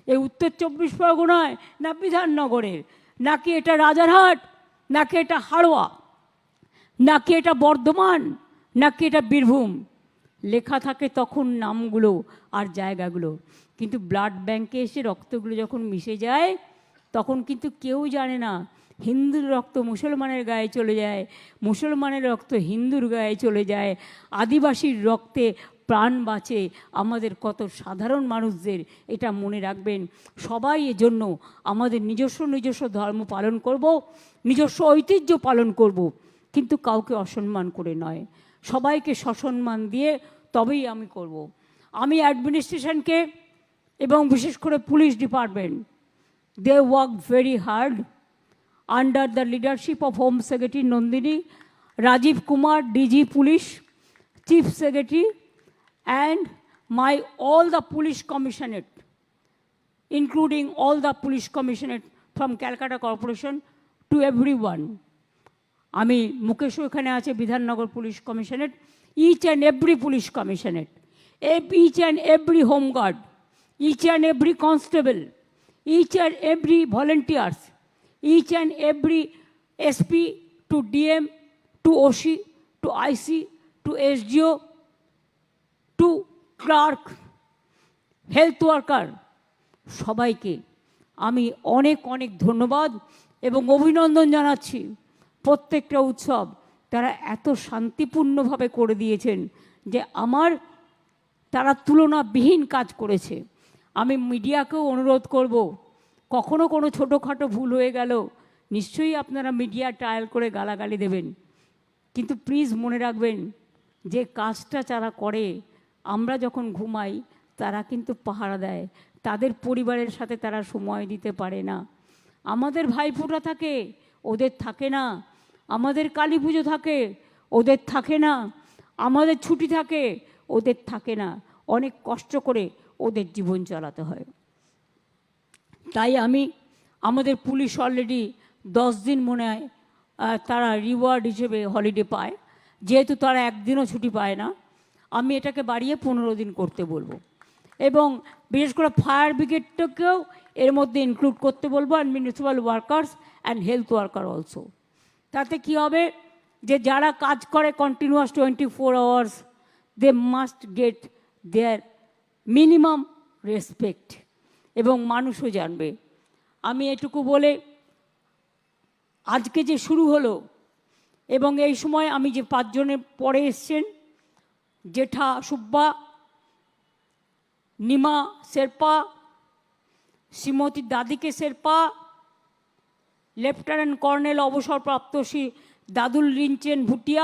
Speaker 1: এ উত্তর 24 পরগনায় না বিধাননগরের, নাকি এটা রাজারহাট, নাকি এটা হাড়োয়া, নাকি এটা বর্ধমান, নাকি এটা বীরভূম। লেখা থাকে তখন নামগুলো আর জায়গাগুলো। কিন্তু ব্লাড ব্যাংকে এসে রক্তগুলো যখন মিশে যায়, তখন কিন্তু কেউ জানে না হিন্দুর রক্ত মুসলমানের গায়ে চলে যায়, মুসলমানের রক্ত হিন্দুর গায়ে চলে যায়, আদিবাসীর রক্তে প্রাণ বাঁচে আমাদের কত সাধারণ মানুষদের। এটা মনে রাখবেন সবাই। এজন্য আমাদের নিজস্ব ধর্ম পালন করব, নিজস্ব ঐতিহ্য পালন করব, কিন্তু কাউকে অসম্মান করে নয়, সবাইকে সসম্মান দিয়ে তবেই আমি করব। আমি অ্যাডমিনিস্ট্রেশনকে এবং বিশেষ করে police department, they work very hard under the leadership of home secretary Nandini, Rajiv Kumar, DG police, chief secretary, and all the police commissionerate, including all the police commissionerate from Calcutta Corporation to everyone. আমি মুকেশও এখানে আছে, Bidhannagar police commissionerate, each and every police commissionerate, each and every home guard, each and every constable, each and every volunteers, each and every SP to DM to OC to IC to SDO to clerk, health worker, সবাইকে আমি অনেক অনেক ধন্যবাদ এবং অভিনন্দন জানাচ্ছি। প্রত্যেকটা উৎসব তারা এত শান্তিপূর্ণভাবে করে দিয়েছেন যে তারা তুলনাবিহীন কাজ করেছে। আমি মিডিয়াকেও অনুরোধ করব, কখনো কোনো ছোটোখাটো ভুল হয়ে গেল নিশ্চয়ই আপনারা মিডিয়া ট্রায়াল করে গালাগালি দেবেন, কিন্তু প্লিজ মনে রাখবেন যে কাজটা যারা করে, আমরা যখন ঘুমাই তারা কিন্তু পাহারা দেয়, তাদের পরিবারের সাথে তারা সময় দিতে পারে না। আমাদের ভাইফোঁটা থাকে, ওদের থাকে না। আমাদের কালী পুজো থাকে, ওদের থাকে না। আমাদের ছুটি থাকে, ওদের থাকে না। অনেক কষ্ট করে ওদের জীবন চালাতে হয়। তাই আমাদের পুলিশ অলরেডি 10 দিন মনে হয় তারা রিওয়ার্ড হিসেবে হলিডে পায়, যেহেতু তারা একদিনও ছুটি পায় না। আমি এটাকে বাড়িয়ে 15 দিন করতে বলবো, এবং বিশেষ করে ফায়ার ব্রিগেডটাকেও এর মধ্যে ইনক্লুড করতে বলবো, and municipal workers and health worker also. তাতে কি হবে যে যারা কাজ করে continuous 24 hours, they must get their minimum respect, এবং মানুষও জানবে। আমি এটুকু বলে আজকে যে শুরু হলো, এবং এই সময় আমি যে 5 জনের পরে এসছেন, জেঠা সুব্বা, নিমা শেরপা, শ্রীমতী দাদিকে শেরপা, লেফটেন্যান্ট কর্নেল অবসরপ্রাপ্ত শ্রী দাদুল রিঞ্চেন ভুটিয়া,